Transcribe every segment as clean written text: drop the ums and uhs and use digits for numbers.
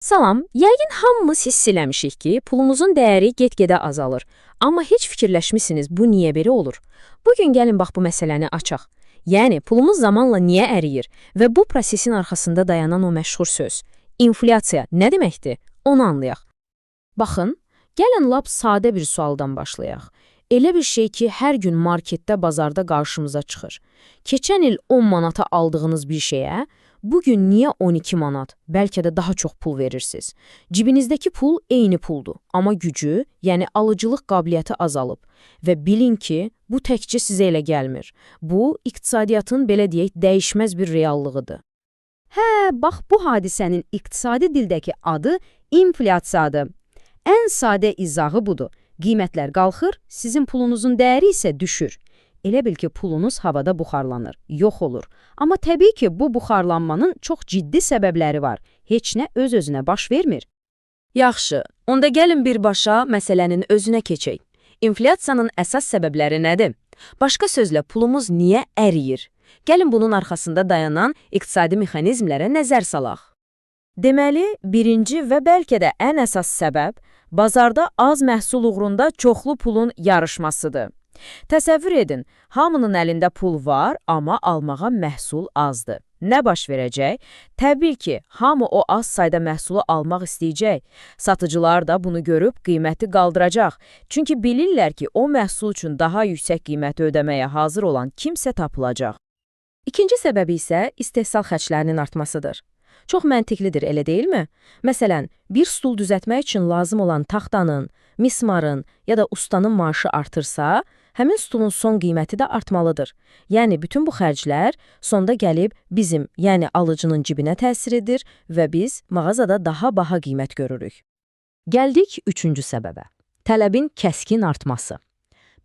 Salam, yəqin hamımız hiss eləmişik ki, pulumuzun dəyəri get-gedə azalır. Amma heç fikirləşmisiniz bu niyə belə olur? Bugün gəlin bax bu məsələni açaq. Yəni, pulumuz zamanla niyə əriyir və bu prosesin arxasında dayanan o məşhur söz, inflyasiya nə deməkdir? Onu anlayaq. Baxın, gəlin lap sadə bir sualdan başlayaq. Elə bir şey ki, hər gün marketdə, bazarda qarşımıza çıxır. Keçən il 10 manata aldığınız bir şeyə, bugün niyə 12 manat, bəlkə də daha çox pul verirsiniz? Cibinizdəki pul eyni puldur, amma gücü, yəni alıcılıq qabiliyyəti azalıb. Və bilin ki, bu təkcə sizə elə gəlmir. Bu, iqtisadiyyatın, belə deyək, dəyişməz bir reallığıdır. Bax bu hadisənin iqtisadi dildəki adı inflyasiyadır. Ən sadə izahı budur. Qiymətlər qalxır, sizin pulunuzun dəyəri isə düşür. Elə bil ki, pulunuz havada buxarlanır, yox olur. Amma təbii ki, bu buxarlanmanın çox ciddi səbəbləri var. Heç nə öz-özünə baş vermir. Yaxşı, onda gəlin birbaşa məsələnin özünə keçək. İnflyasiyanın əsas səbəbləri nədir? Başqa sözlə, pulumuz niyə əriyir? Gəlin bunun arxasında dayanan iqtisadi mexanizmlərə nəzər salaq. Deməli, birinci və bəlkə də ən əsas səbəb, bazarda az məhsul uğrunda çoxlu pulun yarışmasıdır. Təsəvvür edin, hamının əlində pul var, amma almağa məhsul azdır. Nə baş verəcək? Təbii ki, hamı o az sayda məhsulu almaq istəyəcək. Satıcılar da bunu görüb qiyməti qaldıracaq. Çünki bilirlər ki, o məhsul üçün daha yüksək qiyməti ödəməyə hazır olan kimsə tapılacaq. İkinci səbəbi isə istehsal xərclərinin artmasıdır. Çox məntiqlidir, elə deyilmi? Məsələn, bir stul düzəltmək üçün lazım olan taxtanın, mismarın ya da ustanın maaşı artırsa, həmin stulun son qiyməti də artmalıdır. Yəni, bütün bu xərclər sonda gəlib bizim, yəni alıcının cibinə təsir edir və biz mağazada daha baha qiymət görürük. Gəldik üçüncü səbəbə. Tələbin kəskin artması.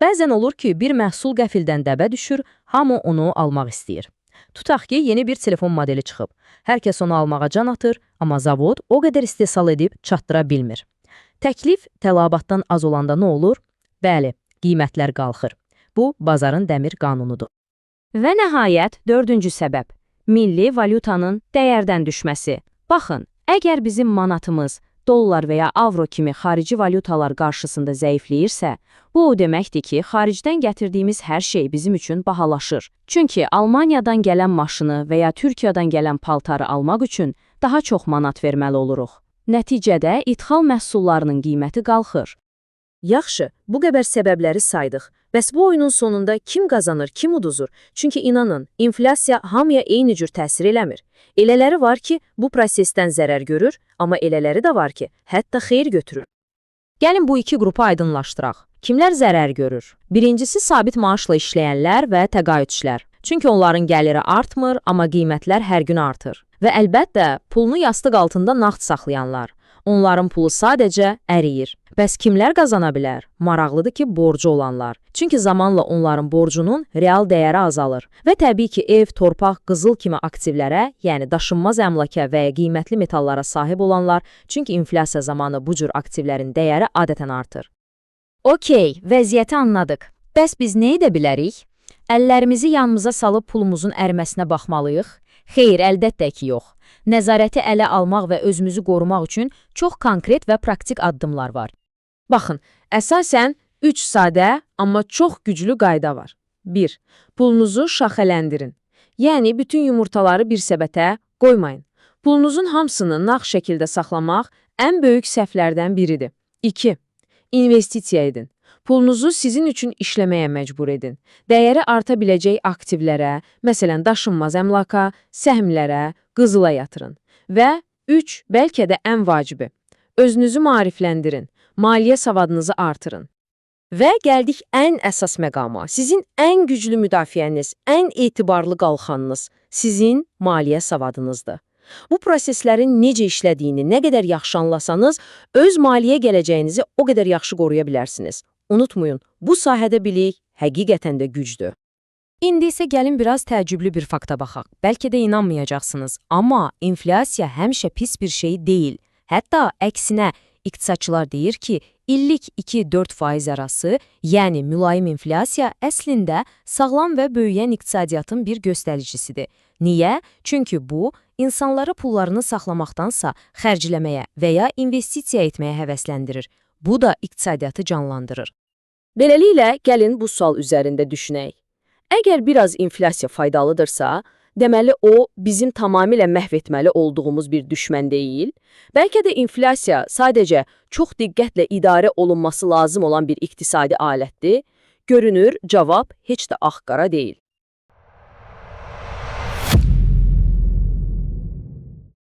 Bəzən olur ki, bir məhsul qəfildən dəbə düşür, hamı onu almaq istəyir. Tutaq ki, yeni bir telefon modeli çıxıb. Hər kəs onu almağa can atır, amma zavod o qədər istehsal edib çatdıra bilmir. Təklif tələbatdan az olanda nə olur? Bəli, qiymətlər qalxır. Bu, bazarın dəmir qanunudur. Və nəhayət, dördüncü səbəb. Milli valyutanın dəyərdən düşməsi. Baxın, əgər bizim manatımız, dollar və ya avro kimi xarici valyutalar qarşısında zəifləyirsə, bu o deməkdir ki, xaricdən gətirdiyimiz hər şey bizim üçün bahalaşır. Çünki Almaniyadan gələn maşını və ya Türkiyədən gələn paltarı almaq üçün daha çox manat verməli oluruq. Nəticədə ithal məhsullarının qiyməti qalxır. Yaxşı, bu qədər səbəbləri saydıq. Bəs bu oyunun sonunda kim qazanır, kim uduzur? Çünki inanın, inflyasiya hamıya eyni cür təsir eləmir. Elələri var ki, bu prosesdən zərər görür, amma elələri də var ki, hətta xeyir götürür. Gəlin bu iki qrupu aydınlaşdıraq. Kimlər zərər görür? Birincisi sabit maaşla işləyənlər və təqaüdçülər. Çünki onların gəliri artmır, amma qiymətlər hər gün artır. Və əlbəttə, pulunu yastıq altında nağd saxlayanlar. Onların pulu sadəcə əriyir. Bəs kimlər qazana bilər? Maraqlıdır ki, borcu olanlar. Çünki zamanla onların borcunun real dəyəri azalır. Və təbii ki, ev, torpaq, qızıl kimi aktivlərə, yəni daşınmaz əmlaka və ya qiymətli metallara sahib olanlar, çünki inflyasiya zamanı bu cür aktivlərin dəyəri adətən artır. Okey, vəziyyəti anladıq. Bəs biz nə edə bilərik? Əllərimizi yanımıza salıb pulumuzun əriməsinə baxmalıyıq? Xeyr, əlbəttə ki, yox. Nəzarəti ələ almaq və özümüzü qorumaq üçün çox konkret və praktik addımlar var. Baxın, əsasən 3 sadə, amma çox güclü qayda var. 1. Pulunuzu şaxələndirin. Yəni, bütün yumurtaları bir səbətə qoymayın. Pulunuzun hamısını nağd şəkildə saxlamaq ən böyük səhvlərdən biridir. 2. İnvestisiya edin. Pulunuzu sizin üçün işləməyə məcbur edin. Dəyəri arta biləcək aktivlərə, məsələn, daşınmaz əmlaka, səhmlərə, qızıla yatırın. Və 3, bəlkə də ən vacibi, özünüzü maarifləndirin, maliyyə savadınızı artırın. Və gəldik ən əsas məqama, sizin ən güclü müdafiəniz, ən etibarlı qalxanınız sizin maliyyə savadınızdır. Bu proseslərin necə işlədiyini nə qədər yaxşı anlasanız, öz maliyyə gələcəyinizi o qədər yaxşı qoruya bilərsiniz. Unutmayın, bu sahədə bilik həqiqətən də gücdür. İndi isə gəlin biraz təəccüblü bir fakta baxaq. Bəlkə də inanmayacaqsınız, amma inflyasiya həmişə pis bir şey deyil. Hətta əksinə, iqtisadçılar deyir ki, illik 2-4% arası, yəni mülayim inflyasiya əslində sağlam və böyüyən iqtisadiyyatın bir göstəricisidir. Niyə? Çünki bu, insanları pullarını saxlamaqdansa xərcləməyə və ya investisiya etməyə həvəsləndirir. Bu da iqtisadiyyatı canlandırır. Beləliklə, gəlin bu sual üzərində düşünək. Əgər biraz inflyasiya faydalıdırsa, deməli o bizim tamamilə məhv etməli olduğumuz bir düşmən deyil. Bəlkə də inflyasiya sadəcə çox diqqətlə idarə olunması lazım olan bir iqtisadi alətdir. Görünür, cavab heç də ağ-qara deyil.